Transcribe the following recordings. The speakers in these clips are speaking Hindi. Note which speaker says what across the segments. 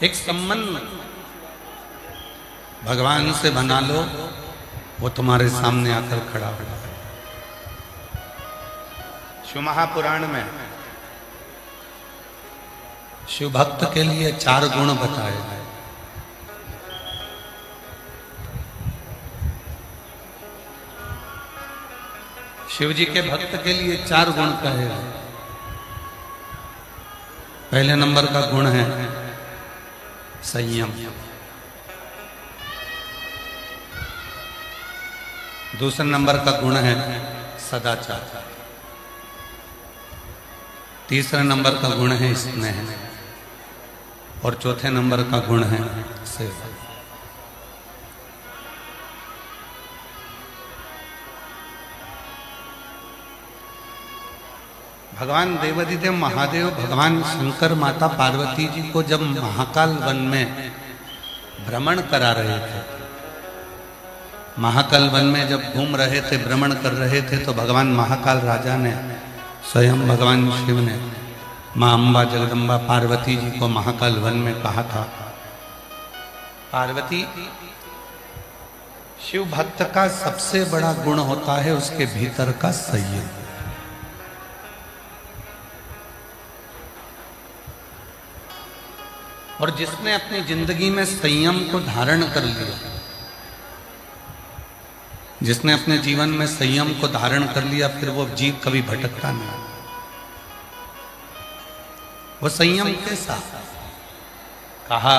Speaker 1: एक संबंध भगवान से बना लो, वो तुम्हारे सामने आकर खड़ा होगा। शिव महापुराण में शिव भक्त के लिए 4 गुण बताए गए। शिव जी के भक्त के लिए 4 गुण कहे गए। पहले नंबर का गुण है संयम, दूसरे नंबर का गुण है सदाचार, तीसरे नंबर का गुण है स्नेह और चौथे नंबर का गुण है सेवा। भगवान देवाधिदेव महादेव भगवान शंकर माता पार्वती जी को जब महाकाल वन में भ्रमण करा रहे थे, महाकाल वन में जब घूम रहे थे, भ्रमण कर रहे थे, तो भगवान महाकाल राजा ने स्वयं भगवान शिव ने मां अम्बा जगदम्बा पार्वती जी को महाकाल वन में कहा था, पार्वती, शिव भक्त का सबसे बड़ा गुण होता है उसके भीतर का संयम। और जिसने अपनी जिंदगी में संयम को धारण कर लिया, जिसने अपने जीवन में संयम को धारण कर लिया, फिर वो जीव कभी भटकता नहीं। वो संयम कैसा? कहा,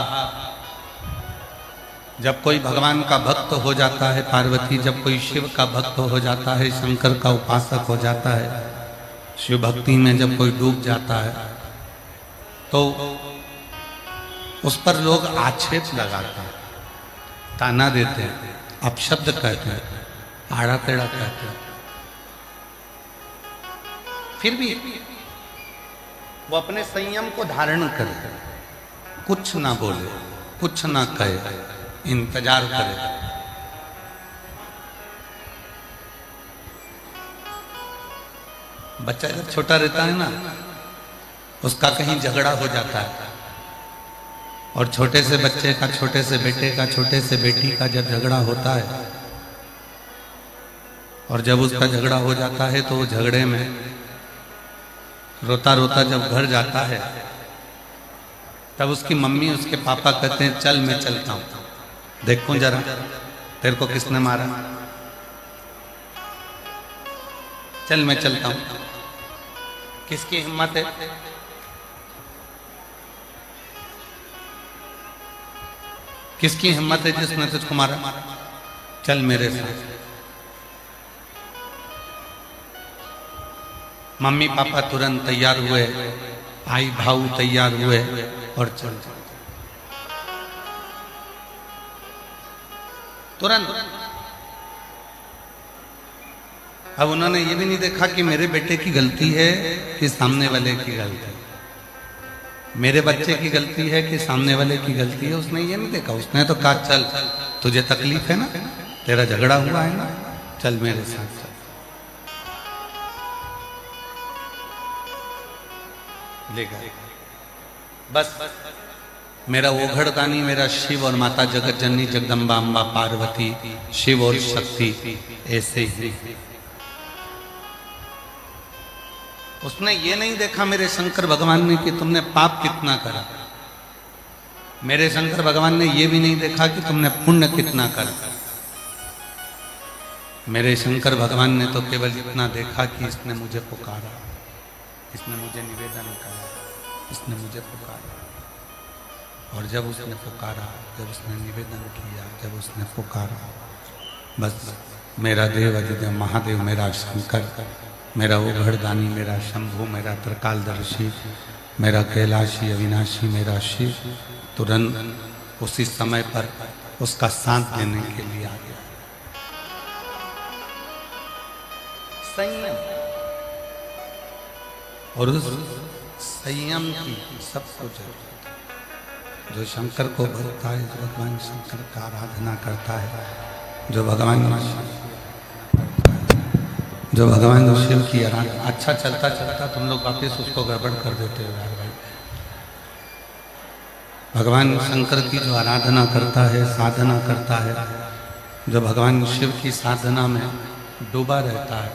Speaker 1: जब कोई भगवान का भक्त हो जाता है, पार्वती जब कोई शिव का भक्त हो जाता है, शंकर का उपासक हो जाता है, शिव भक्ति में जब कोई डूब जाता है, तो उस पर लोग आक्षेप लगाते हैं, ताना देते हैं, अपशब्द कहते हैं, आड़ा टेढ़ा कहते हैं। फिर भी वो अपने संयम को धारण करे, कुछ ना बोले, कुछ ना कहे, इंतजार करे। बच्चा जब छोटा रहता है ना, उसका कहीं झगड़ा हो जाता है, और छोटे से बच्चे का, छोटे से बेटे का, छोटे से बेटी का जब झगड़ा होता है, और जब उसका झगड़ा हो जाता है, तो वो झगड़े में रोता रोता जब घर जाता है, तब उसकी मम्मी उसके पापा कहते हैं, चल मैं चलता हूं, देखूं जरा तेरे को किसने मारा, चल मैं चलता हूं। किसकी हिम्मत है? किसकी हिम्मत है जिसने तुझको मारा? चल मेरे साथ। मम्मी पापा तुरंत तैयार हुए, भाई भाऊ तैयार हुए और चल तुरंत। अब उन्होंने ये भी नहीं देखा कि मेरे बेटे की गलती है कि सामने वाले की गलती है, मेरे बच्चे की गलती है कि सामने वाले की गलती है। उसने ये नहीं देखा, उसने तो कहा, चल तुझे तकलीफ है ना, तेरा झगड़ा हुआ है ना, चल मेरे साथ चल। ले गए। बस मेरा ओघड़दानी, मेरा शिव और माता जगत जननी जगदम्बा अम्बा पार्वती, शिव और शक्ति ऐसे ही। उसने ये नहीं देखा मेरे शंकर भगवान ने कि तुमने पाप कितना करा, मेरे शंकर भगवान ने ये भी नहीं देखा कि तुमने पुण्य कितना करा। मेरे शंकर भगवान ने तो केवल इतना देखा कि इसने मुझे पुकारा, इसने मुझे निवेदन करा, इसने मुझे पुकारा। और जब उसने पुकारा, जब उसने निवेदन किया, जब उसने पुकारा, बस मेरा देव अधिदेव महादेव, मेरा शंकर, मेरा ओघड़दानी, मेरा शंभु, मेरा त्रिकालदर्शी, मेरा कैलाशी अविनाशी, मेरा शिव तुरंत उसी समय पर उसका साथ देने के लिए आ गया। संयम, और उस संयम की सबको जरूरत। जो शंकर को भजता है, जो भगवान शंकर का आराधना करता है, जो भगवान शिव की आराधना। अच्छा चलता चलता तुम लोग वापस उसको गड़बड़ कर देते हो यार भाई। भगवान शंकर की जो आराधना करता है, साधना करता है, जो भगवान शिव की साधना में डूबा रहता है,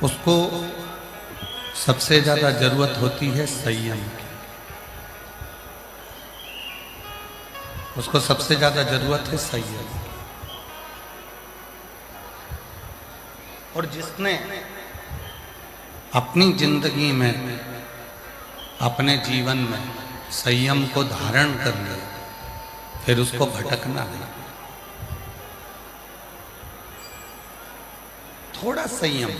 Speaker 1: उसको सबसे ज्यादा जरूरत होती है संयम की। उसको सबसे ज्यादा जरूरत है संयम। और जिसने अपनी जिंदगी में, अपने जीवन में संयम को धारण कर लिया, फिर उसको भटकना नहीं। थोड़ा संयम।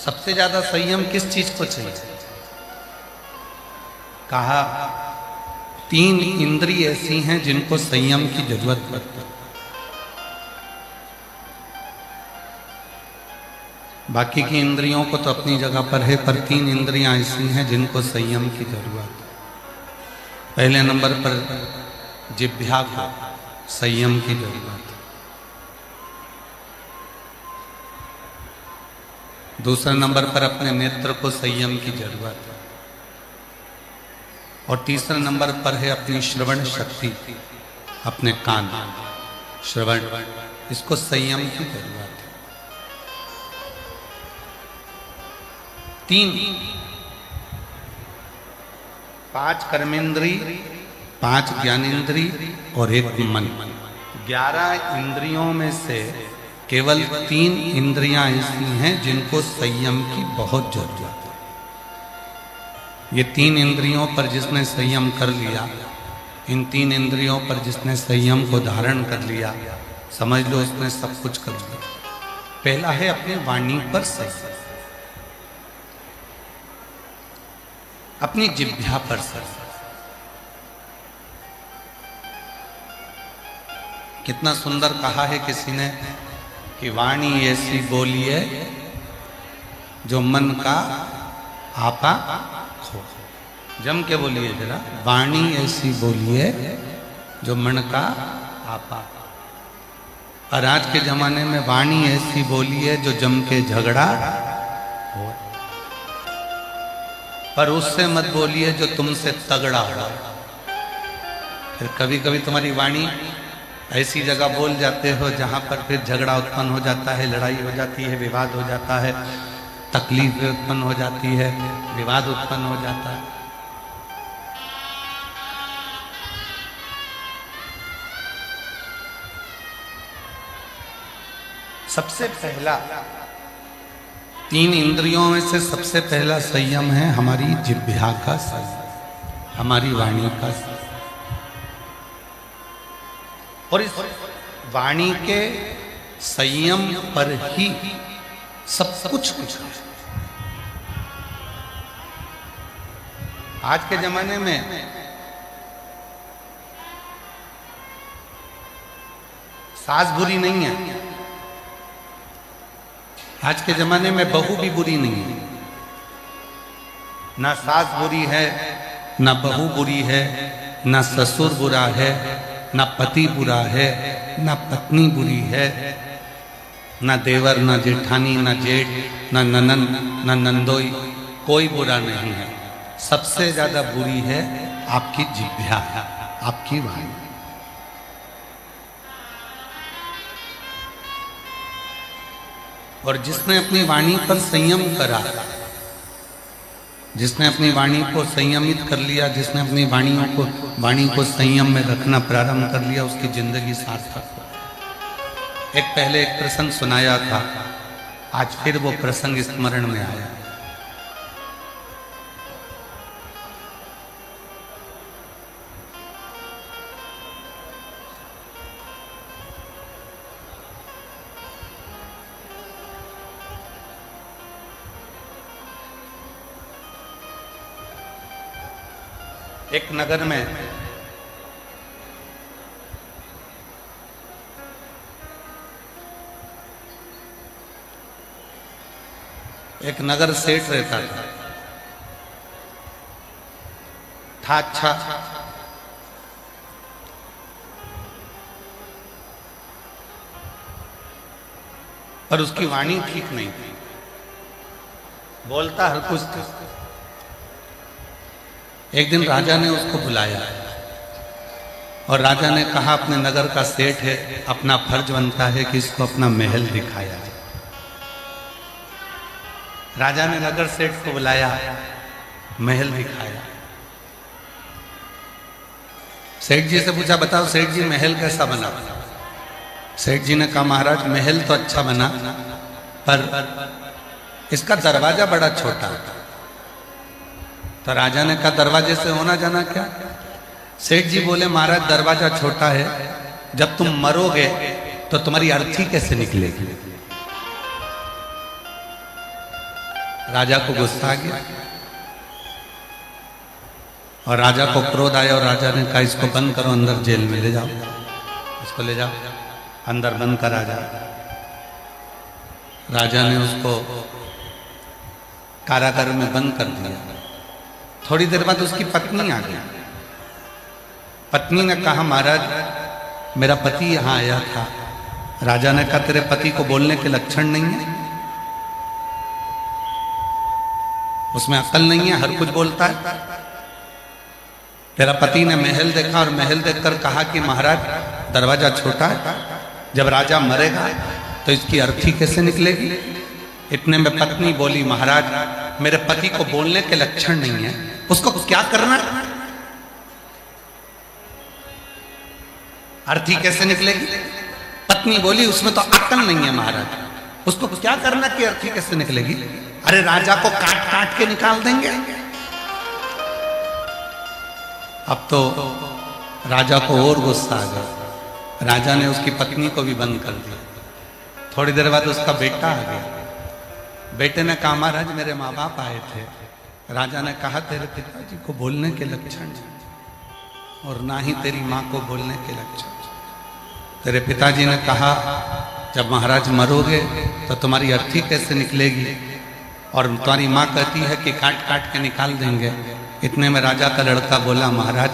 Speaker 1: सबसे ज्यादा संयम किस चीज को चाहिए? कहा 3 इंद्रिय ऐसी हैं जिनको संयम की जरूरत पड़ती है। बाकी की इंद्रियों को तो अपनी जगह पर है, पर 3 इंद्रियां ऐसी हैं जिनको संयम की जरूरत है। पहले नंबर पर जिह्वा को संयम की जरूरत है। दूसरे नंबर पर अपने नेत्र को संयम की जरूरत है। और तीसरे नंबर पर है अपनी श्रवण शक्ति, अपने कान, श्रवण, इसको संयम की जरूरत है। 3, 5 कर्मेंद्री, 5 ज्ञानेंद्री और 1 मन। 11 इंद्रियों में से केवल 3 इंद्रियां ऐसी हैं जिनको संयम की बहुत जरूरत है। ये 3 इंद्रियों पर जिसने संयम कर लिया, इन 3 इंद्रियों पर जिसने संयम को धारण कर लिया, समझ लो उसने सब कुछ कर लिया। पहला है अपनी वाणी पर संयम, अपनी जिह्वा पर संयम। कितना सुंदर कहा है किसी ने कि वाणी ऐसी बोलिए जो मन का आपा खो। जम के बोलिए जरा, वाणी ऐसी बोलिए जो मन का आपा। और आज के जमाने में वाणी ऐसी बोलिए जो जम के झगड़ा हो। पर उससे मत बोलिए जो तुमसे तगड़ा हो। फिर कभी कभी तुम्हारी वाणी ऐसी जगह बोल जाते हो जहां पर फिर झगड़ा उत्पन्न हो जाता है, लड़ाई हो जाती है, विवाद हो जाता है, तकलीफ उत्पन्न हो जाती है, विवाद उत्पन्न हो जाता है। सबसे पहला 3 इंद्रियों में से सबसे पहला संयम है हमारी जिह्वा का संयम, हमारी वाणी का संयम। और इस वाणी के संयम पर ही सब कुछ है। आज के जमाने में सास बुरी नहीं है, आज के जमाने में बहू भी बुरी नहीं है। ना सास बुरी है, ना बहू बुरी है, ना ससुर बुरा है, ना पति बुरा है, ना पत्नी बुरी है, ना देवर, ना जेठानी, ना जेठ, ना ननन, ना नंदोई, कोई बुरा नहीं है। सबसे ज्यादा बुरी है आपकी जिह्वा, आपकी वाणी। और जिसने अपनी वाणी पर संयम करा, जिसने अपनी वाणी को संयमित कर लिया, जिसने अपनी वाणी को संयम में रखना प्रारंभ कर लिया, उसकी जिंदगी सार्थक हो। पहले एक प्रसंग सुनाया था, आज फिर वो प्रसंग स्मरण में आया। एक नगर में एक नगर सेठ रहता था अच्छा, पर उसकी वाणी ठीक नहीं थी, बोलता हर कुछ था, एक दिन राजा ने उसको बुलाया और राजा ने कहा अपने नगर का सेठ है, अपना फर्ज बनता है कि इसको अपना महल दिखाया जाए। राजा ने नगर सेठ को बुलाया, महल दिखाया। सेठ जी से पूछा, बताओ सेठ जी महल कैसा बना? सेठ जी ने कहा, महाराज महल तो अच्छा बना, पर इसका दरवाजा बड़ा छोटा। तो राजा ने कहा, दरवाजे से होना जाना क्या? सेठ जी बोले, महाराज दरवाजा छोटा है, जब तुम मरोगे तो तुम्हारी अर्थी कैसे निकलेगी? राजा को गुस्सा आ गया और राजा को क्रोध आया और राजा ने कहा, इसको बंद करो, अंदर जेल में ले जाओ, इसको ले जाओ, अंदर बंद करा जाए। राजा ने उसको कारागार में बंद कर दिया। थोड़ी देर बाद उसकी पत्नी आ गई। पत्नी ने कहा, महाराज मेरा पति यहां आया था। राजा ने कहा, तेरे पति को बोलने के लक्षण नहीं है, उसमें अक्ल नहीं है, हर कुछ बोलता है। तेरा पति ने महल देखा और महल देखकर कहा कि महाराज दरवाजा छोटा है, जब राजा मरेगा तो इसकी अर्थी कैसे निकलेगी? इतने में पत्नी बोली, महाराज मेरे पति को बोलने के लक्षण नहीं है, उसको क्या करना? अर्थी कैसे निकलेगी? पत्नी बोली, उसमें तो अक्ल नहीं है महाराज, उसको क्या करना कि अर्थी कैसे निकलेगी? अरे राजा को काट काट के निकाल देंगे। अब तो राजा को और गुस्सा आ गया। राजा ने उसकी पत्नी को भी बंद कर दिया। थोड़ी देर बाद उसका बेटा आ गया। बेटे ने कहा, महाराज मेरे माँ बाप आए थे। राजा ने कहा, तेरे पिताजी को बोलने के लक्षण और ना ही तेरी माँ को बोलने के लक्षण। तेरे पिताजी ने कहा, जब महाराज मरोगे तो तुम्हारी अर्थी कैसे निकलेगी? और तुम्हारी माँ कहती है कि काट काट के निकाल देंगे। इतने में राजा का लड़का बोला, महाराज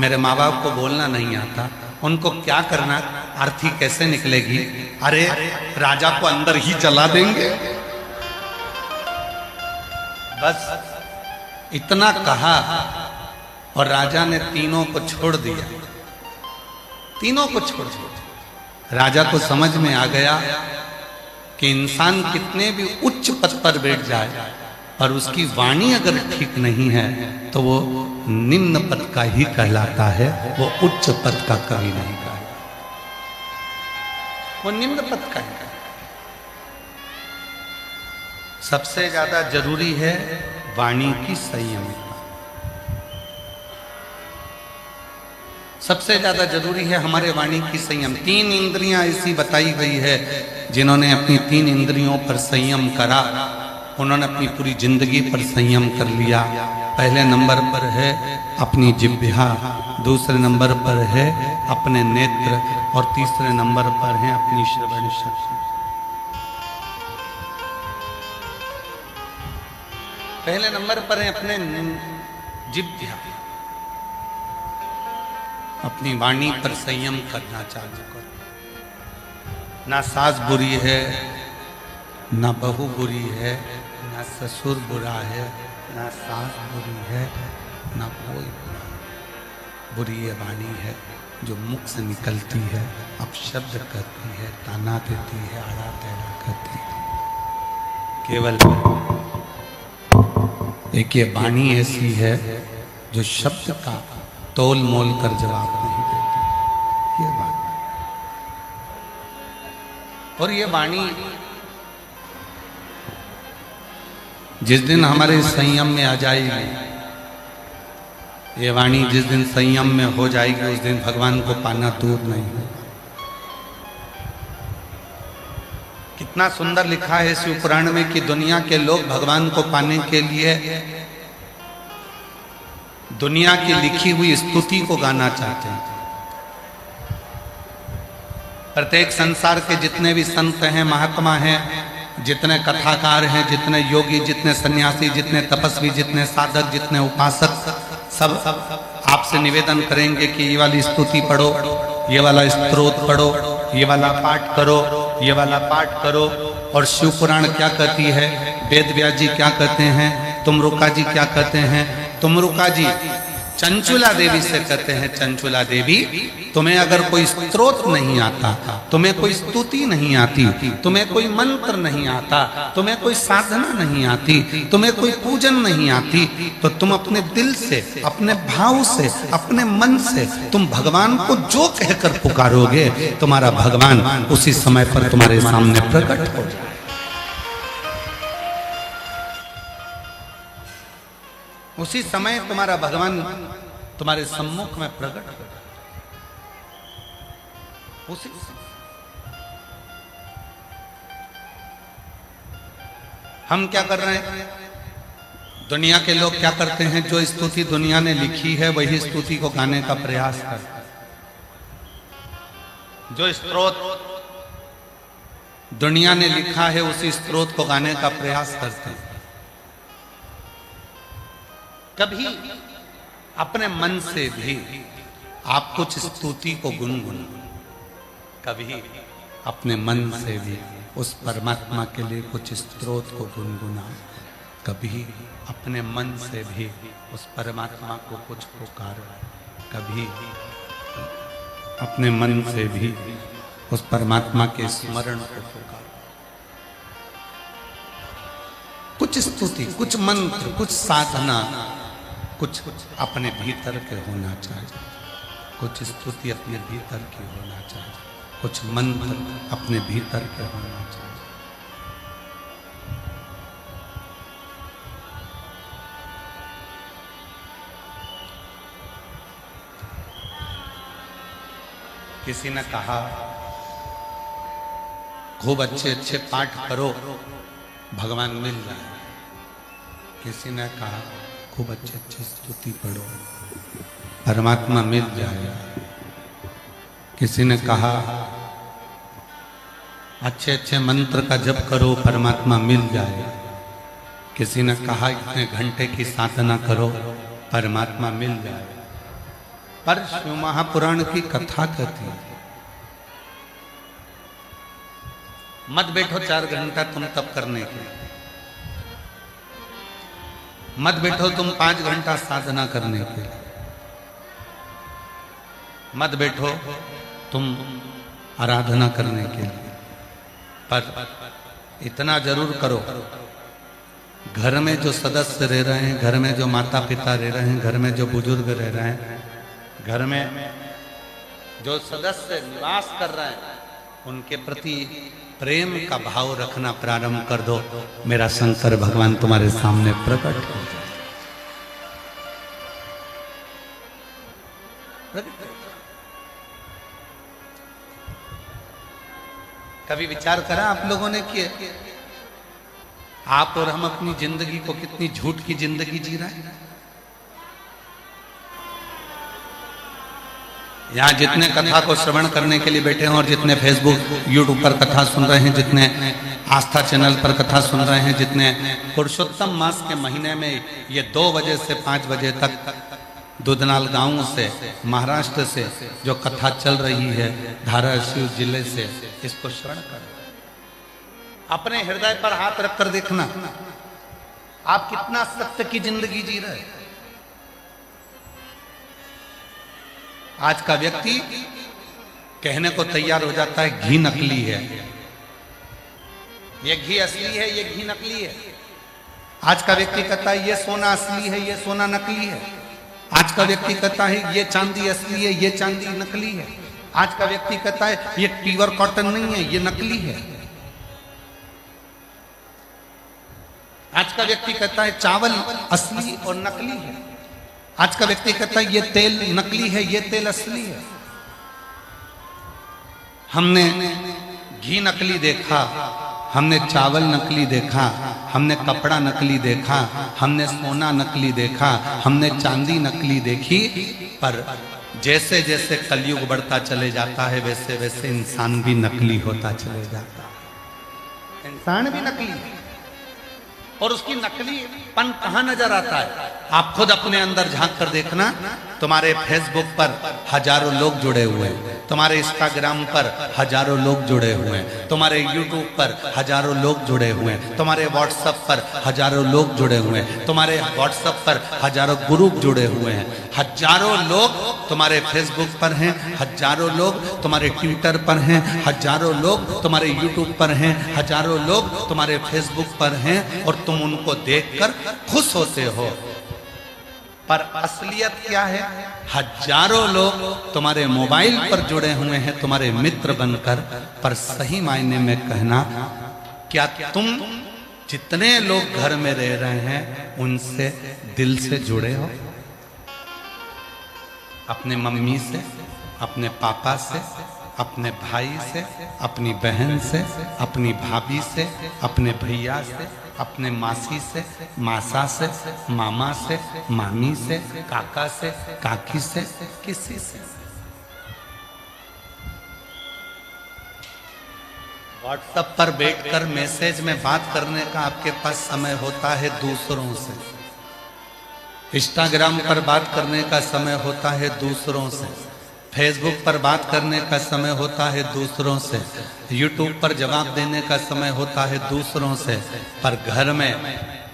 Speaker 1: मेरे माँ बाप को बोलना नहीं आता, उनको क्या करना? अर्थी कैसे निकलेगी? अरे राजा को अंदर ही जला देंगे। बस इतना कहा और राजा ने तीनों को छोड़ दिया। तीनों को छोड़ दिया। राजा को समझ में आ गया कि इंसान कितने भी उच्च पद पर बैठ जाए पर उसकी वाणी अगर ठीक नहीं है तो वो निम्न पद का ही कहलाता है, वो उच्च पद का कभी नहीं कहलाता, वो निम्न पद का ही। सबसे ज्यादा जरूरी है वाणी की संयमिता। सबसे ज्यादा जरूरी है हमारे वाणी की संयम। 3 इंद्रियां ऐसी बताई गई है, जिन्होंने अपनी 3 इंद्रियों पर संयम करा, उन्होंने अपनी पूरी जिंदगी पर संयम कर लिया। पहले नंबर पर है अपनी जिह्वा, दूसरे नंबर पर है अपने नेत्र और तीसरे नंबर पर है अपनी श्रवण शक्ति। पहले नंबर पर है अपने जिह्वा, अपनी वाणी पर संयम करना चालू करो। ना सास बुरी है, ना बहू बुरी है, ना ससुर बुरा है, ना सास बुरी है, ना कोई बुरा। बुरी ये वाणी है जो मुख से निकलती है, अपशब्द करती है, ताना देती है, आड़ा टेढ़ा करती है। केवल एक ये वाणी ऐसी है जो शब्द का तोल मोल कर जवाब नहीं देती, ये बात। और ये वाणी जिस दिन हमारे संयम में आ जाएगी, ये वाणी जिस दिन संयम में हो जाएगी, उस दिन भगवान को पाना दूर नहीं होगा। कितना सुंदर लिखा है शिव पुराण में कि दुनिया के लोग भगवान को पाने के लिए दुनिया की लिखी हुई स्तुति को गाना चाहते हैं। प्रत्येक संसार के जितने भी संत हैं, महात्मा हैं, जितने कथाकार हैं, जितने योगी, जितने सन्यासी, जितने तपस्वी, जितने साधक, जितने उपासक, सब आपसे निवेदन करेंगे कि ये वाली स्तुति पढ़ो, ये वाला स्तोत्र पढ़ो, ये वाला पाठ करो, ये वाला पाठ करो। और शिव पुराण क्या कहती है, वेद व्यास जी क्या कहते हैं, तुमरुका जी क्या कहते हैं, तुमरुका जी चंचुला देवी से कहते हैं, चंचुला देवी तुम्हें अगर कोई स्तोत्र नहीं आता, तुम्हें कोई स्तुति नहीं आती, तुम्हें कोई मंत्र नहीं आता, तुम्हें कोई साधना नहीं आती, तुम्हें कोई पूजन नहीं आती, तो तुम अपने दिल से, अपने भाव से, अपने मन से तुम भगवान को जो कहकर पुकारोगे, तुम्हारा भगवान उसी समय पर तुम्हारे सामने प्रकट हो जाए। उसी समय तुम्हारा भगवान तुम्हारे सम्मुख में प्रकट हो जाए। उसी हम क्या कर रहे हैं? दुनिया के लोग क्या करते हैं? जो स्तुति दुनिया ने लिखी है वही स्तुति को गाने का प्रयास करते हैं। जो स्तोत्र दुनिया ने लिखा है उसी स्तोत्र को गाने का प्रयास करते हैं। कभी अपने मन से भी आप कुछ स्तुति को गुनगुनाओ, कभी अपने मन से भी उस परमात्मा के लिए कुछ स्तोत्र को गुनगुनाओ, कभी अपने मन से भी उस परमात्मा को कुछ पुकारो, कभी अपने मन से भी उस परमात्मा के स्मरण को पुकारो। कुछ स्तुति, कुछ मंत्र, कुछ साधना, कुछ अपने भीतर के होना चाहिए। कुछ स्तुति अपने भीतर की होना चाहिए, कुछ मंत्र अपने भीतर के होना चाहिए। किसी ने कहा खूब अच्छे अच्छे पाठ करो भगवान मिल जाए। किसी ने कहा खूब अच्छे अच्छे स्तुति पढ़ो परमात्मा मिल जाएगा। किसी ने कहा अच्छे अच्छे मंत्र का जप करो परमात्मा मिल जाएगा। किसी ने कहा इतने घंटे की साधना करो परमात्मा मिल जाएगा। पर शिव महापुराण की कथा कहती है मत बैठो 4 घंटा तुम तप करने के लिए, मत बैठो तुम 5 घंटा साधना करने के लिए, मत बैठो तुम आराधना करने के लिए, पर इतना जरूर करो घर में जो सदस्य रह रहे हैं, घर में जो माता पिता रह रहे हैं, घर में जो बुजुर्ग रह रहे हैं, घर में जो सदस्य निवास कर रहे हैं, उनके प्रति प्रेम का भाव रखना प्रारंभ कर दो। मेरा शंकर भगवान तुम्हारे सामने प्रकट हो जाए। कभी विचार करा आप लोगों ने कि आप और हम अपनी जिंदगी को कितनी झूठ की जिंदगी जी रहे हैं? यहाँ जितने कथा को श्रवण करने के लिए बैठे हैं और जितने फेसबुक यूट्यूब पर कथा सुन रहे हैं, जितने आस्था चैनल पर कथा सुन रहे हैं, जितने पुरुषोत्तम मास के महीने में ये 2 बजे से 5 बजे तक दुधनाल गांव से, महाराष्ट्र से जो कथा चल रही है धाराशिव जिले से, इसको श्रवण करो। अपने हृदय पर हाथ रखकर देखना आप कितना सत्य की जिंदगी जी रहे हैं। आज का व्यक्ति कहने को तैयार हो जाता है घी नकली है, ये घी असली है, ये घी नकली है। आज का व्यक्ति कहता है ये सोना असली है, ये सोना नकली है। आज का व्यक्ति कहता है ये चांदी असली है, ये चांदी नकली है। आज का व्यक्ति कहता है ये प्योर कॉटन नहीं है, ये नकली है। आज का व्यक्ति कहता है चावल असली और नकली है। आज का व्यक्ति कहता है ये तेल नकली है, ये तेल असली है। हमने घी नकली देखा, हमने चावल नकली देखा, हमने कपड़ा नकली देखा, हमने सोना नकली देखा, हमने चांदी नकली देखी। पर जैसे जैसे कलयुग बढ़ता चले जाता है वैसे वैसे इंसान भी नकली होता चले जाता है। इंसान भी नकली, और उसकी नकलीपन कहाँ नजर आता है? आप खुद अपने अंदर झांक कर देखना, तुम्हारे फेसबुक पर हजारों लोग जुड़े हुए हैं, तुम्हारे इंस्टाग्राम पर हजारों लोग जुड़े हुए हैं, तुम्हारे यूट्यूब पर हजारों लोग जुड़े हुए हैं, तुम्हारे व्हाट्सएप पर हजारों लोग जुड़े हुए हैं, तुम्हारे व्हाट्सएप पर हजारों ग्रुप जुड़े हुए हैं, हजारों लोग तुम्हारे फेसबुक पर हैं, हजारों लोग तुम्हारे ट्विटर पर हैं, हजारों लोग तुम्हारे यूट्यूब पर हैं, हजारों लोग तुम्हारे फेसबुक पर हैं, और तुम उनको देखकर खुश होते हो। पर असलियत क्या है? हजारों लोग तुम्हारे मोबाइल पर जुड़े हुए हैं तुम्हारे मित्र बनकर, पर सही मायने में कहना, क्या तुम जितने लोग घर में रह रहे हैं उनसे दिल से जुड़े हो? अपने मम्मी से, अपने पापा से, अपने भाई से, अपनी बहन से, अपनी भाभी से, अपने भैया से, अपने मासी से, मासा से, मामा से, मामी से, काका से, काकी से, किसी से? व्हाट्सएप पर बैठकर मैसेज में बात करने का आपके पास समय होता है दूसरों से, इंस्टाग्राम पर बात करने का समय होता है दूसरों से, फेसबुक पर बात करने का समय होता है दूसरों से, यूट्यूब पर जवाब देने का समय होता है दूसरों से, पर घर में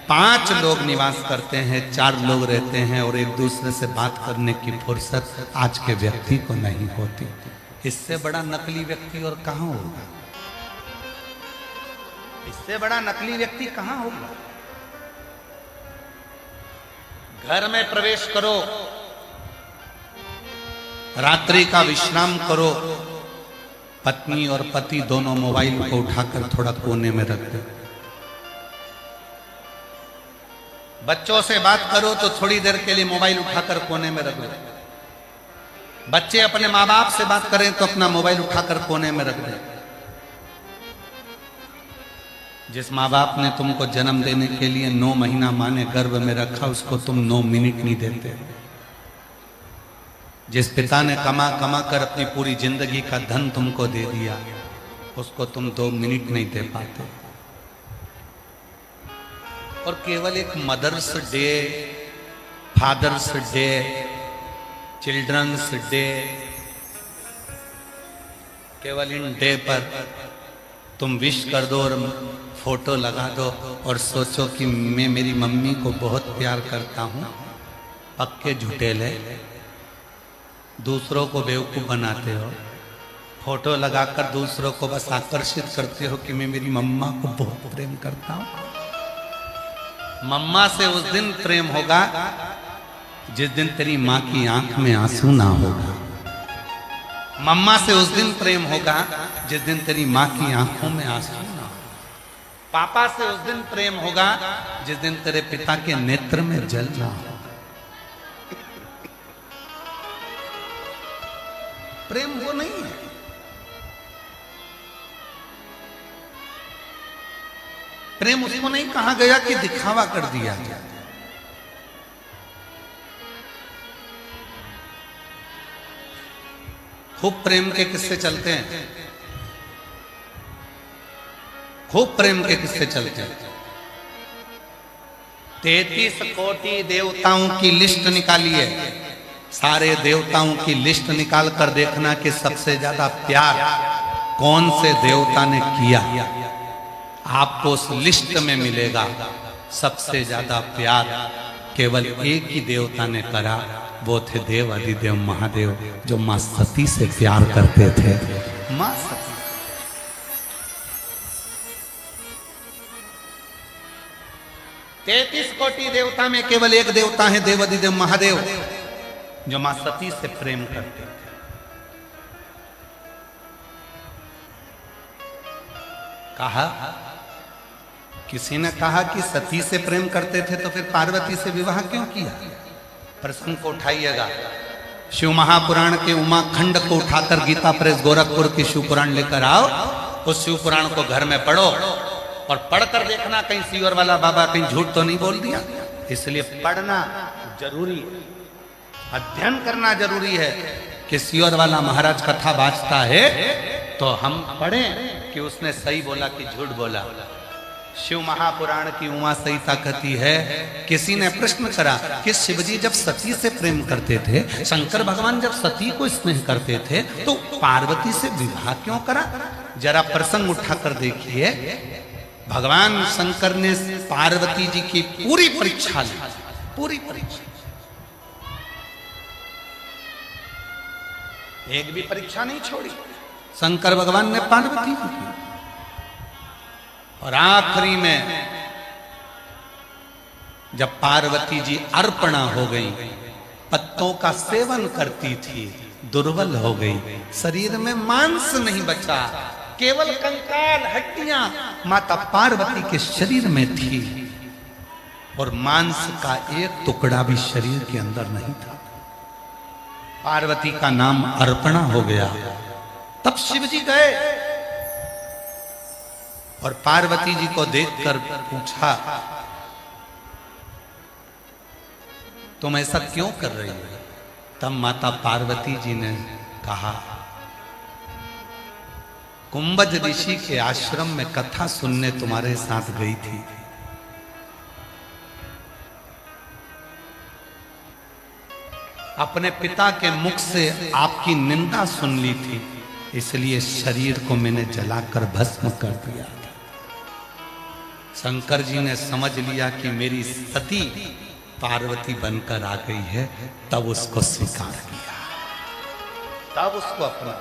Speaker 1: 5 लोग निवास करते हैं, 4 लोग रहते हैं, और एक दूसरे से बात करने की फुर्सत आज के व्यक्ति को नहीं होती। इससे बड़ा नकली व्यक्ति और कहां होगा? इससे बड़ा नकली व्यक्ति कहां होगा? घर में प्रवेश करो, रात्रि का विश्राम करो, पत्नी और पति दोनों मोबाइल को उठाकर थोड़ा कोने में रख दो। बच्चों से बात करो तो थोड़ी देर के लिए मोबाइल उठाकर कोने में रख दो। बच्चे अपने माँ बाप से बात करें तो अपना मोबाइल उठाकर कोने में रख दो। जिस माँ बाप ने तुमको जन्म देने के लिए 9 महीना माने गर्भ में रखा, उसको तुम 9 मिनट नहीं देते। जिस पिता ने कमा कमा कर अपनी पूरी जिंदगी का धन तुमको दे दिया, उसको तुम 2 मिनट नहीं दे पाते। और केवल एक mother's day, father's day, children's day, केवल इन डे पर तुम विश कर दो और फोटो लगा दो और सोचो कि मैं मेरी मम्मी को बहुत प्यार करता हूं। पक्के झूठेले, दूसरों को बेवकूफ बनाते हो। फोटो लगाकर दूसरों को बस आकर्षित करते हो कि मैं मेरी मम्मा को बहुत प्रेम करता हूं। मम्मा से उस दिन प्रेम होगा जिस दिन तेरी माँ की आंख में आंसू ना होगा। मम्मा से उस दिन प्रेम होगा जिस दिन तेरी माँ की आंखों में आंसू ना हो। पापा से उस दिन प्रेम होगा जिस दिन तेरे पिता के नेत्र में जल ना हो। प्रेम वो नहीं है। प्रेम उसको नहीं कहा गया कि दिखावा कर दिया गया। खूब प्रेम के किस्से चलते हैं, खूब प्रेम के किस्से चलते हैं। 33 कोटि देवताओं की लिस्ट निकालिए, सारे देवताओं की लिस्ट निकाल कर देखना कि सबसे ज्यादा प्यार कौन से देवता ने किया। आपको उस लिस्ट में मिलेगा सबसे ज्यादा प्यार केवल एक ही देवता ने करा, वो थे देव अधिदेव महादेव, जो मां सती से प्यार करते थे। मां सती 33 कोटि देवता में केवल एक देवता है देव अधिदेव महादेव, जो मां सती से प्रेम करते थे। कहा, किसी ने कहा कि सती से प्रेम करते थे तो फिर पार्वती से विवाह क्यों किया? प्रसंग को उठाइएगा, शिव महापुराण के उमाखंड को उठाकर गीता प्रेस गोरखपुर की शिव पुराण लेकर आओ। उस शिव पुराण को घर में पढ़ो और पढ़कर देखना कहीं सीवर वाला बाबा कहीं झूठ तो नहीं बोल दिया। इसलिए पढ़ना जरूरी है, अध्ययन करना जरूरी है। कि सीवर वाला महाराज कथा बाजता है तो हम पढ़ें कि उसने सही बोला कि झूठ बोला। शिव महापुराण की उमा संहिता कहती है, किसी ने प्रश्न करा कि शिवजी जब सती से प्रेम करते थे, शंकर भगवान जब सती को स्नेह करते थे, तो पार्वती से विवाह क्यों करा? जरा प्रसंग उठाकर देखिए। भगवान शंकर ने पार्वती जी की पूरी परीक्षा ली, पूरी परीक्षा, एक भी परीक्षा नहीं छोड़ी शंकर भगवान ने पार्वती जी की। और आखिरी में जब पार्वती जी अर्पणा हो गई, पत्तों का सेवन करती थी, दुर्बल हो गई, शरीर में मांस नहीं बचा, केवल कंकाल हड्डियां माता पार्वती के शरीर में थी और मांस का एक टुकड़ा भी शरीर के अंदर नहीं था। पार्वती का नाम अर्पणा हो गया। तब शिव जी गए और पार्वती जी को देखकर पूछा, तुम ऐसा क्यों कर रही हो? तब माता पार्वती जी ने कहा, कुंभज ऋषि के आश्रम में कथा सुनने तुम्हारे साथ गई थी, अपने पिता के मुख से आपकी निंदा सुन ली थी, इसलिए शरीर को मैंने जलाकर भस्म कर दिया था। शंकर जी ने समझ लिया कि मेरी सती पार्वती बनकर आ गई है, तब उसको स्वीकार किया, तब उसको अपना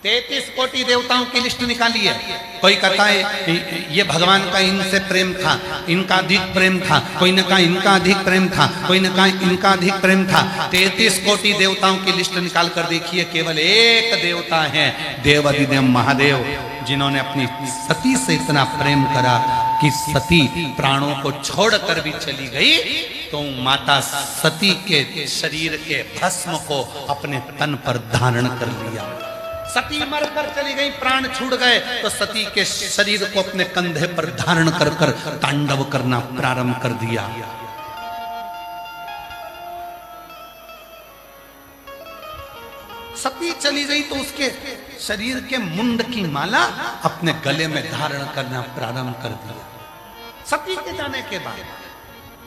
Speaker 1: 33 कोटि देवताओं की लिस्ट निकाली है। कोई कहता है ये भगवान का इनसे प्रेम था, इनका अधिक प्रेम था, कोई ने कहा इनका अधिक प्रेम था, कोई ने कहा इनका अधिक प्रेम था। 33 कोटि देवताओं की लिस्ट निकाल कर देखिए, केवल एक देवता है, देवाधिदेव महादेव, जिन्होंने अपनी सती से इतना प्रेम करा कि सती प्राणों को छोड़कर भी चली गई, तो माता सती के शरीर के भस्म को अपने तन पर धारण कर लिया। सती मरकर चली गई, प्राण छूट गए, तो सती के शरीर को अपने कंधे पर धारण कर कर तांडव करना प्रारंभ कर दिया। सती चली गई तो उसके शरीर के मुंड की माला अपने गले में धारण करना प्रारंभ कर दिया। सती के जाने के बाद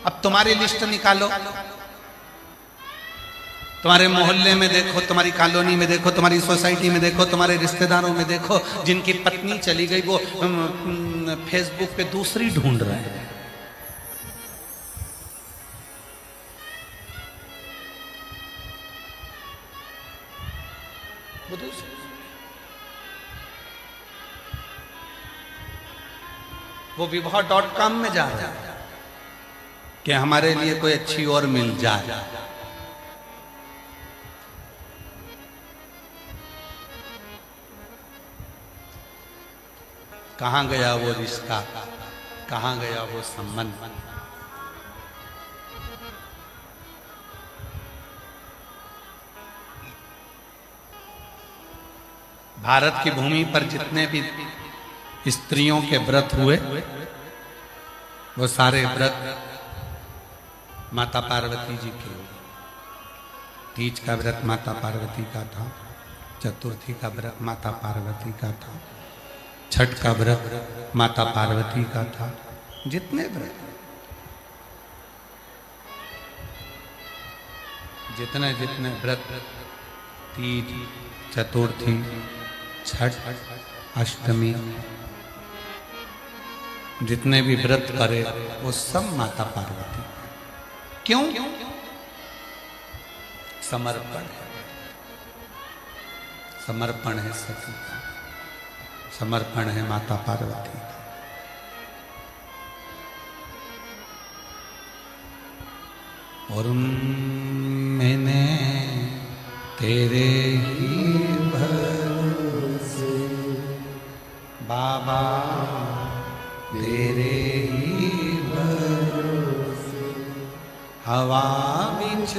Speaker 1: अब तुम्हारी लिस्ट निकालो, तुम्हारे मोहल्ले में देखो, तुम्हारी कॉलोनी में देखो, तुम्हारी सोसाइटी में देखो, तुम्हारे रिश्तेदारों में देखो, जिनकी पत्नी चली गई वो फेसबुक पे दूसरी ढूंढ रहे हैं। वो विवाह.com में जा रहा है कि हमारे लिए कोई अच्छी और मिल जाए। कहां गया वो रिश्ता, कहां गया वो संबंध? भारत की भूमि पर जितने भी स्त्रियों के व्रत हुए, वो सारे व्रत माता पार्वती जी के। तीज का व्रत माता पार्वती का था, चतुर्थी का व्रत माता पार्वती का था, छठ का व्रत माता पार्वती का था। जितने व्रत, जितने जितने व्रत, तीज, चतुर्थी, छठ, अष्टमी, जितने भी व्रत करे वो सब माता पार्वती। क्यों? समर्पण है, समर्पण है सती का, समर्पण है माता पार्वती का। और मैंने तेरे ही भरोसे बाबा, तेरे ही भरोसे हवा बिच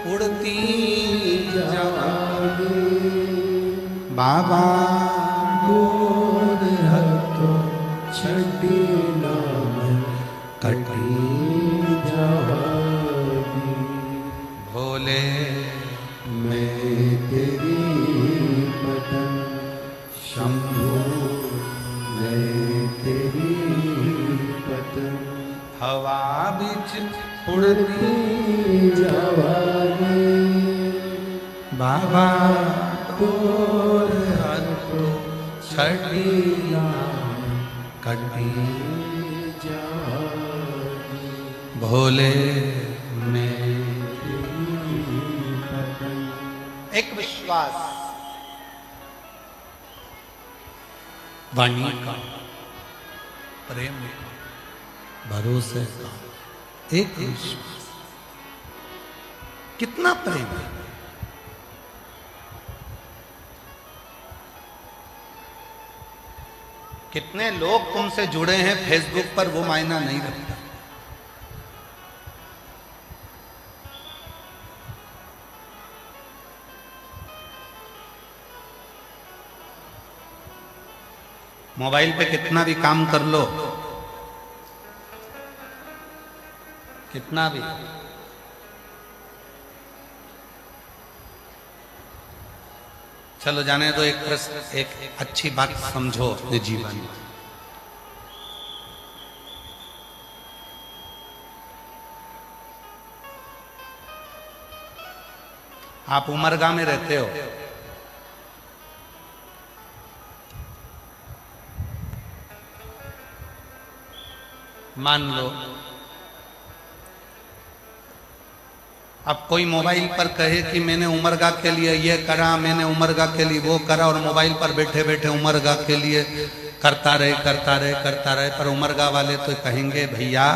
Speaker 1: उड़ती जाऊं बाबा, छड़ी नाम कटी जावागी भोले, मैं तेरी पतन शंभु हवा बिच उड़ती
Speaker 2: जवानी
Speaker 1: बाबा तोर हर तो छड़िया कटी भोले में। एक विश्वास वाणी का, प्रेम का, भरोसे का, एक विश्वास। कितना प्रेम है। कितने लोग तुमसे जुड़े हैं फेसबुक पर, वो मायना नहीं रखता। मोबाइल पे कितना भी काम कर लो, कितना भी, चलो जाने दो। एक प्रश्न, एक अच्छी बात समझो अपने जीवन में। आप उमरगा में रहते हो, मान लो अब कोई मोबाइल पर कहे कि मैंने उमरगा के लिए ये करा, मैंने उमरगा के लिए वो करा, और मोबाइल पर बैठे बैठे उमरगा के लिए करता रहे करता रहे करता रहे। पर उमरगा वाले तो कहेंगे भैया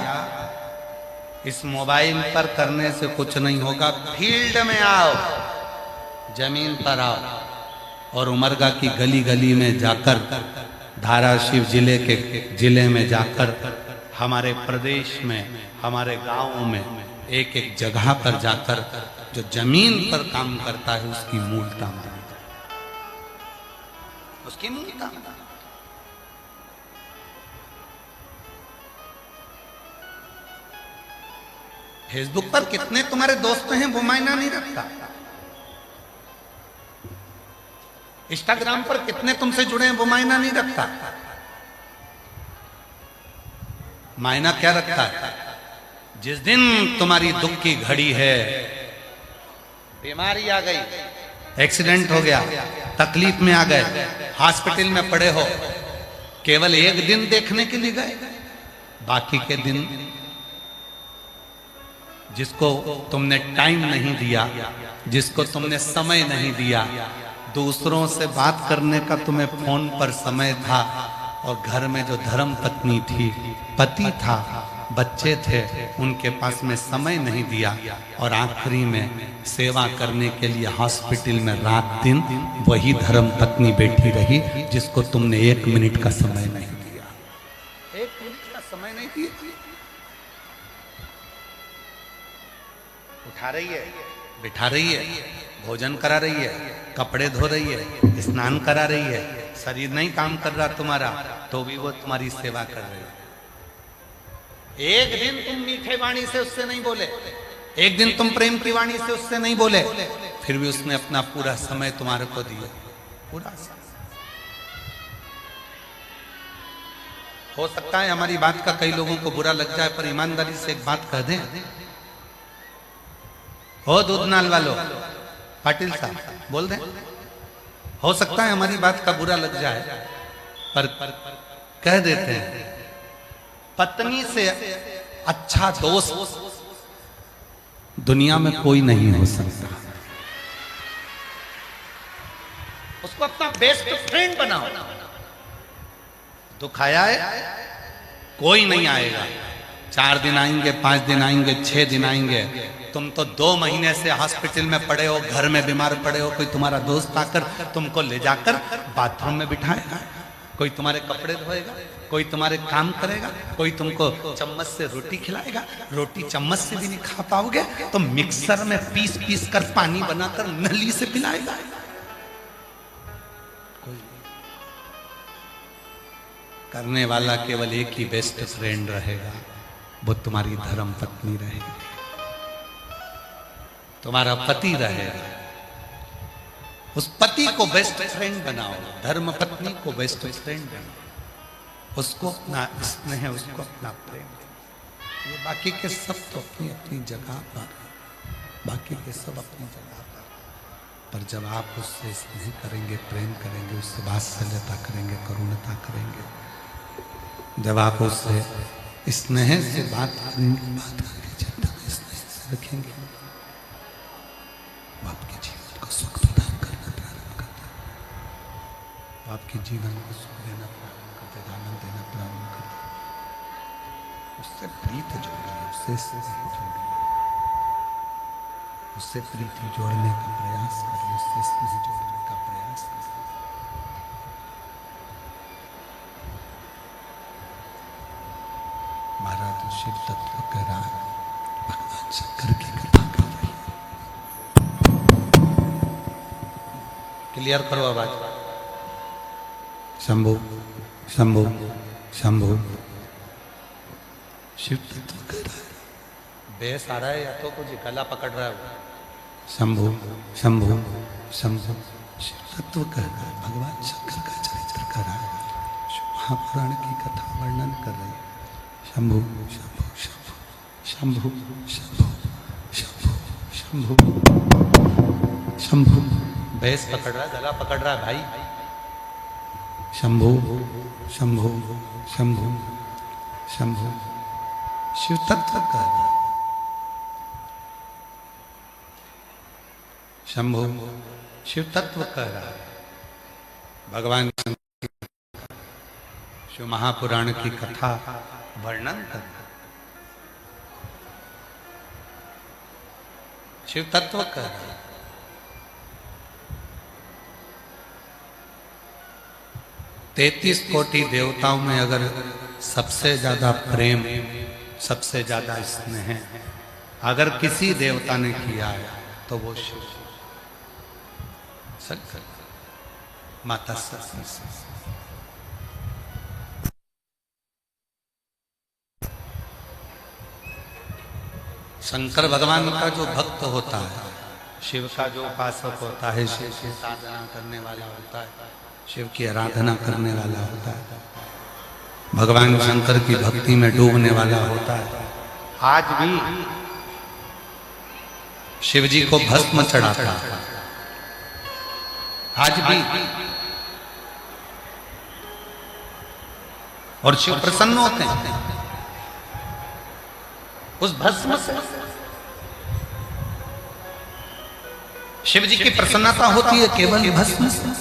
Speaker 1: इस मोबाइल पर करने से कुछ नहीं होगा, फील्ड में आओ, जमीन पर आओ, और उमरगा की गली गली में जाकर, धाराशिव जिले में जाकर, हमारे प्रदेश में, हमारे गांव में, एक एक जगह पर जाकर जो जमीन पर काम करता है उसकी मूलता मांगो, उसकी मूलता। फेसबुक पर कितने तुम्हारे दोस्त हैं वो मायना नहीं रखता। इंस्टाग्राम पर कितने तुमसे जुड़े हैं वो मायना नहीं रखता। मायना क्या रखता है? जिस दिन तुम्हारी दुख की घड़ी है, बीमारी आ गई, एक्सीडेंट हो गया, तकलीफ में आ गए, हॉस्पिटल में पड़े हो, केवल एक दिन देखने के लिए गए, बाकी के दिन जिसको तुमने टाइम नहीं दिया, जिसको तुमने समय नहीं दिया, दूसरों से बात करने का तुम्हें फोन पर समय था, और घर में जो धर्म पत्नी थी, पति था, बच्चे थे, उनके पास में समय नहीं दिया, और आखिरी में सेवा करने के लिए हॉस्पिटल में रात दिन वही धर्म पत्नी बैठी रही जिसको तुमने 1 मिनट का समय नहीं दिया। 1 मिनट का समय नहीं दिया। उठा रही है, बिठा रही है, भोजन करा रही है, कपड़े धो रही है, स्नान करा रही है, शरीर नहीं काम कर रहा तुम्हारा तो भी वो तुम्हारी सेवा कर रही है। एक दिन तुम मीठे वाणी से उससे नहीं बोले, एक दिन तुम प्रेम की वाणी से उससे नहीं बोले, फिर भी उसने अपना पूरा समय तुम्हारे को दिया, पूरा समय। हो सकता है हमारी बात का कई लोगों को बुरा लग जाए, पर ईमानदारी से एक बात कह दें, हो दूधनाल वालों, पाटिल साहब बोल दें, हो सकता है हमारी बात का बुरा लग जाए, पर कह देते हैं, पत्नी से अच्छा दोस्त दुनिया में कोई नहीं हो सकता। उसको अपना बेस्ट फ्रेंड बनाओ। दुख आया है, कोई नहीं आएगा, 4 दिन आएंगे, 5 दिन आएंगे, 6 दिन आएंगे, तुम तो 2 महीने से हॉस्पिटल में पड़े हो, घर में बीमार पड़े हो, कोई तुम्हारा दोस्त आकर तुमको ले जाकर बाथरूम में बिठाएगा, कोई तुम्हारे कपड़े धोएगा, कोई तुम्हारे काम करेगा, कोई तुमको चम्मच से रोटी खिलाएगा, रोटी चम्मच से भी नहीं खा पाओगे तो मिक्सर में पीस पीस कर पानी बनाकर नली से पिलाएगा। कोई करने वाला केवल एक ही बेस्ट फ्रेंड रहेगा, वो तुम्हारी धर्म पत्नी रहेगी, तुम्हारा पति रहेगा। उस पति को बेस्ट फ्रेंड बनाओ, धर्म पत्नी को बेस्ट फ्रेंड बनाओ, उसको अपना स्नेह, उसको अपना प्रेम। ये बाकी के सब तो अपनी अपनी जगह पर, बाकी के सब अपनी जगह पर जब आप उससे स्नेह करेंगे, प्रेम करेंगे, उससे वात्सल्यता करेंगे, करुणता करेंगे, जब आप उससे स्नेह से बात करेंगे, चिंता में स्नेह से रखेंगे, वो आपके जीवन को सुख प्रदान करना प्रारंभ करता है, आपके जीवन को सुख देना प्रारंभ करते, आनंद देना प्रारंभ करते, उससे प्रीत जोड़िए, उससे स्नेह जोड़िए, उससे प्रीति जोड़ने का प्रयास करिए, उससे स्नेह जोड़ने का प्रयास करिए। महाराज शिव तत्व कह रहा है, भगवान शंकर की कथा कर रही है। क्लियर करो आवाज। शंभु शंभु शंभु शिव तत्व कह रहा है। बेस आ रहा है या तो कुछ गला पकड़ रहा है। शंभु शंभु शंभु शिव तत्व कह रहा है, भगवान शंकर का चरित्र कर रहा है, महापुराण की कथा वर्णन कर रहे हैं। शंभु शंभु शंभु शंभु शंभु शंभु शंभु भैंस पकड़ रहा है, गला पकड़ रहा है भाई। शंभु शंभु शंभु शंभु शिव तत्व कर रहा है। शंभु शिव तत्व कह रहा है, भगवान शिव महापुराण की कथा वर्णन कर रहा है। शिव तत्व कह रहा है। 33 कोटि देवताओं में अगर सबसे ज्यादा प्रेम, सबसे ज्यादा स्नेह अगर किसी देवता ने किया है तो वो शिव शंकर, माता सरस्वती से। शंकर भगवान का जो भक्त होता है, शिव का जो उपासक होता है, शिव की साधना करने वाला होता है, शिव की आराधना करने वाला होता है, भगवान शंकर की भक्ति में डूबने वाला होता है, आज भी शिव जी को भस्म चढ़ाता है। आज भी और शिव प्रसन्न होते हैं उस भस्म से। शिव जी की प्रसन्नता होती है केवल भस्म से।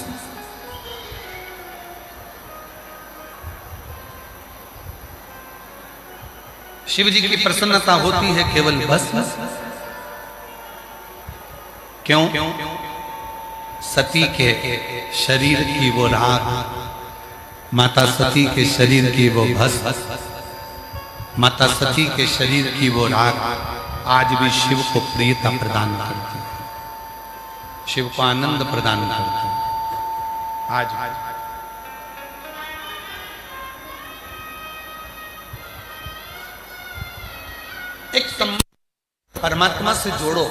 Speaker 1: शिव जी की प्रसन्नता होती है केवल भस्म से। क्यों? सती के शरीर की वो राख, माता सती के शरीर की वो भस्म, माता सती के शरीर की वो राख आज भी शिव को प्रियता प्रदान करती है, शिव को आनंद प्रदान करती है। आज एक परमात्मा से जोड़ो,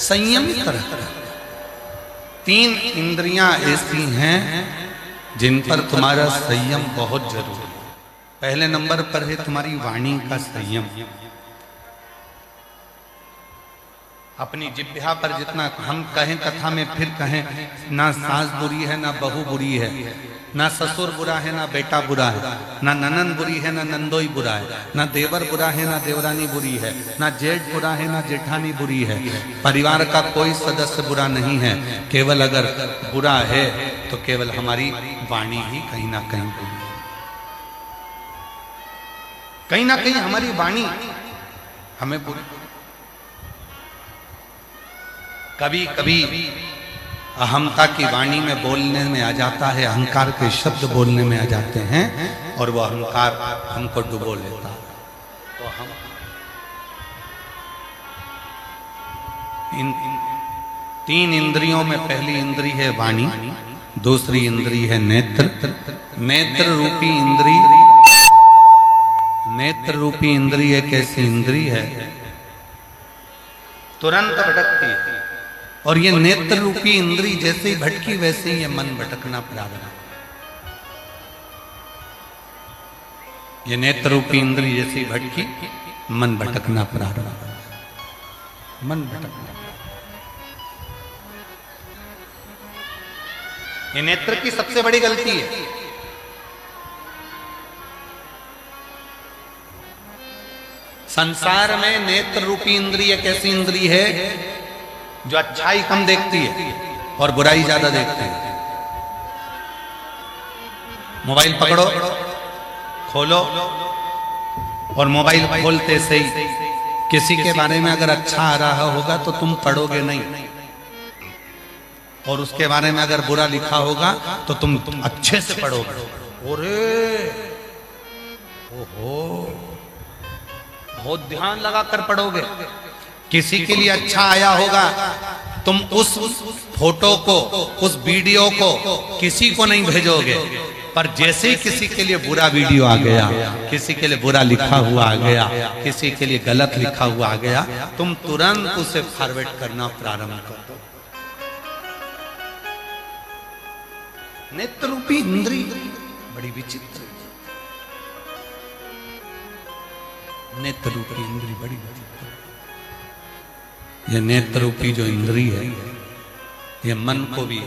Speaker 1: संयमित रहो। 3 इंद्रियां ऐसी हैं जिन पर तुम्हारा संयम बहुत जरूरी है। पहले नंबर पर है तुम्हारी वाणी का संयम। अपनी जिह्वा पर जितना हम कहें कथा में फिर कहें, ना सास बुरी है ना बहू बुरी है, ना ससुर बुरा है ना बेटा बुरा है, ना ननन बुरी है ना नंदोई बुरा है, ना देवर बुरा है ना देवरानी बुरी है, ना जेठ बुरा है ना जेठानी बुरी है। परिवार का कोई सदस्य बुरा नहीं है, केवल अगर बुरा है तो केवल हमारी वाणी ही कहीं ना कहीं बुरी है। कहीं ना कहीं हमारी वाणी हमें बुरी, कभी कभी अहमता की वाणी में बोलने में आ जाता है, अहंकार के शब्द बोलने में आ जाते हैं और वो अहंकार हमको डुबो लेता है। तो हम इन 3 इंद्रियों में पहली इंद्री है वाणी, दूसरी इंद्री है नेत्र। नेत्र रूपी इंद्री, नेत्र रूपी इंद्री एक ऐसी इंद्री है तुरंत भटकती है, और ये नेत्र रूपी इंद्री जैसे ही भटकी वैसे ही ये मन भटकना प्रारंभ। ये नेत्र रूपी इंद्री जैसे ही भटकी मन भटकना प्रारंभ हो गया, मन भटकना। ये नेत्र की सबसे बड़ी गलती है। संसार में नेत्र रूपी इंद्रिय एक ऐसी इंद्रिय है जो अच्छाई कम देखती है और बुराई ज्यादा देखती है। मोबाइल पकड़ो, खोलो, और मोबाइल खोलते से ही किसी के बारे में अगर अच्छा आ रहा होगा तो तुम पढ़ोगे नहीं, और उसके बारे में अगर बुरा लिखा होगा तो तुम अच्छे से पढ़ोगे। ओरे ओहो, बहुत ध्यान लगाकर पढ़ोगे। किसी के लिए अच्छा आया होगा, तुम उस फोटो को, उस वीडियो को किसी को नहीं भेजोगे, पर जैसे ही किसी के लिए बुरा वीडियो आ गया, किसी के लिए बुरा लिखा हुआ आ गया, किसी के लिए गलत लिखा हुआ आ गया, तुम तुरंत उसे फॉरवर्ड करना प्रारंभ कर दो। नेत्र रूपी इंद्री बड़ी विचित्र, नेत्र रूपी इंद्री बड़ी विचित्र। यह नेत्र रूपी जो इंद्री है, यह मन को भी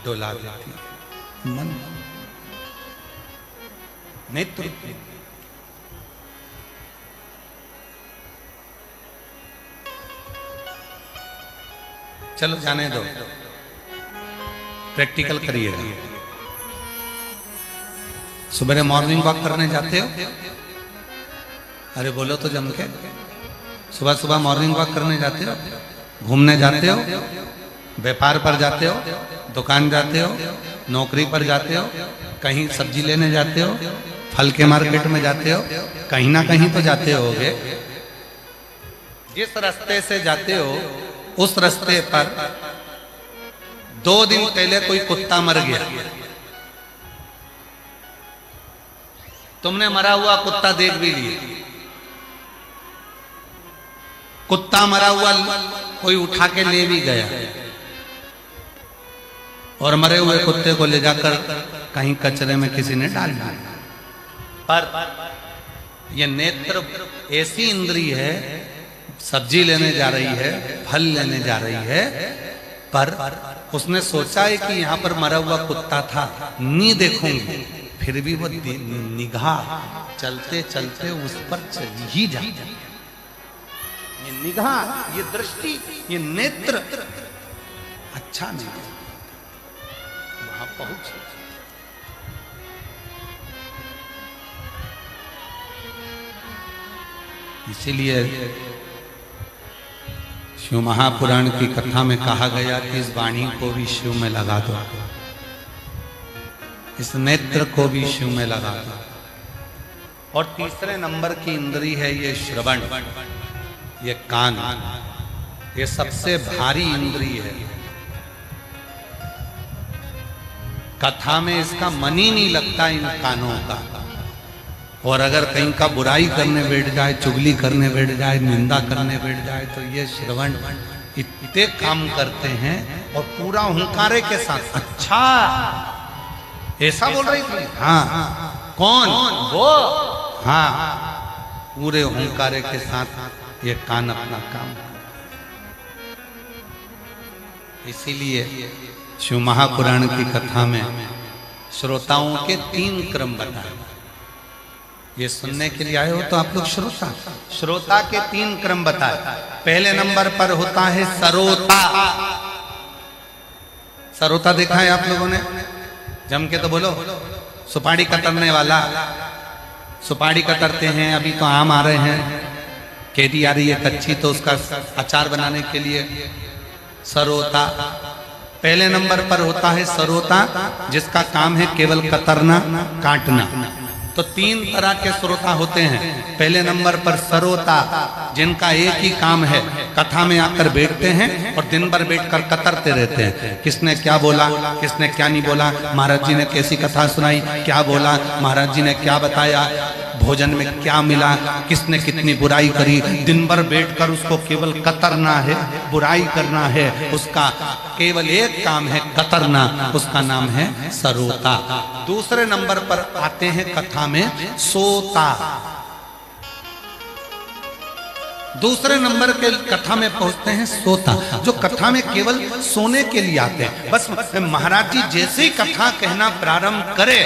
Speaker 1: डोला देती है। मन नेत्र, चलो जाने दो, प्रैक्टिकल करिएगा। सुबह मॉर्निंग वॉक करने जाते हो? अरे बोलो तो जम के। सुबह सुबह मॉर्निंग वॉक करने जाते हो, घूमने जाते हो, व्यापार पर जाते हो, दुकान जाते हो, नौकरी पर जाते हो, कहीं सब्जी लेने जाते हो, फल के मार्केट में जाते हो, कहीं ना कहीं तो जाते होगे। जिस रास्ते से जाते हो उस रास्ते पर 2 दिन पहले कोई कुत्ता मर गया, तुमने मरा हुआ कुत्ता देख भी लिया। कुत्ता मरा हुआ कोई उठा के ले भी गया, और मरे हुए कुत्ते को ले जाकर कहीं कचरे में किसी ने डाल दिया। पर यह नेत्र ऐसी इंद्रिय है, सब्जी लेने जा रही है, फल लेने जा रही है, पर उसने सोचा है कि यहाँ पर मरा हुआ कुत्ता था, नहीं देखूंगी, फिर भी वो निगाह चलते चलते उस पर चली ही जाती। ये निगाह, ये दृष्टि, ये नेत्र अच्छा नहीं, वहां पहुंच। इसीलिए शिव महापुराण की कथा में कहा गया कि इस वाणी को भी शिव में लगा दो, इस नेत्र को भी शिव में लगा दो। और तीसरे नंबर की इंद्री है ये श्रवण, ये कान, ये सबसे भारी इंद्री है। कथा में इसका मन ही नहीं लगता इन कानों का, और अगर कहीं का बुराई करने बैठ जाए, चुगली करने बैठ जाए, निंदा करने बैठ जाए, तो ये श्रवण इतने काम करते हैं, और पूरा हुंकारे के साथ। अच्छा ऐसा बोल रही थी? हाँ। कौन? वो। हाँ, पूरे हुंकारे के साथ ये कान अपना काम। इसीलिए शिव महापुराण की कथा में श्रोताओं के 3 क्रम बताए। ये सुनने के लिए आए हो तो आप लोग श्रोता, श्रोता के 3 क्रम बताए। पहले नंबर पर होता है सरोता। सरोता देखा है आप लोगों ने? जम के तो बोलो। सुपारी कतरने वाला, सुपारी कतरते हैं। अभी तो आम आ रहे हैं, केरी आ रही है कच्ची, तो उसका अचार बनाने के लिए सरोता। पहले नंबर पर होता है सरोता, जिसका काम है केवल कतरना, काटना। तो 3 तरह के श्रोता होते हैं। पहले नंबर पर सरोता, जिनका एक ही काम है, कथा में आकर बैठते हैं और दिन भर बैठकर कतरते रहते हैं। किसने क्या बोला, किसने क्या नहीं बोला, महाराज जी ने कैसी कथा सुनाई, क्या बोला, महाराज जी ने क्या बताया, भोजन में क्या मिला, किसने कितनी बुराई करी। दिन भर बैठकर उसको केवल कतरना है, बुराई करना है। उसका केवल एक काम है, कतरना। उसका नाम है सरोता। दूसरे नंबर पर आते हैं कथा में सोता। दूसरे नंबर के कथा में पहुंचते हैं सोता, जो कथा में केवल सोने के लिए आते हैं। बस महाराज जी जैसे ही कथा कहना प्रारंभ करे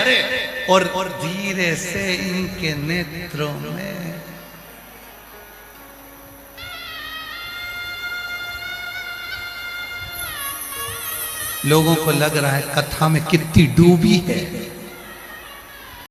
Speaker 1: और धीरे से इनके नेत्रों में लोगों को लग रहा है कथा में कितनी डूबी है।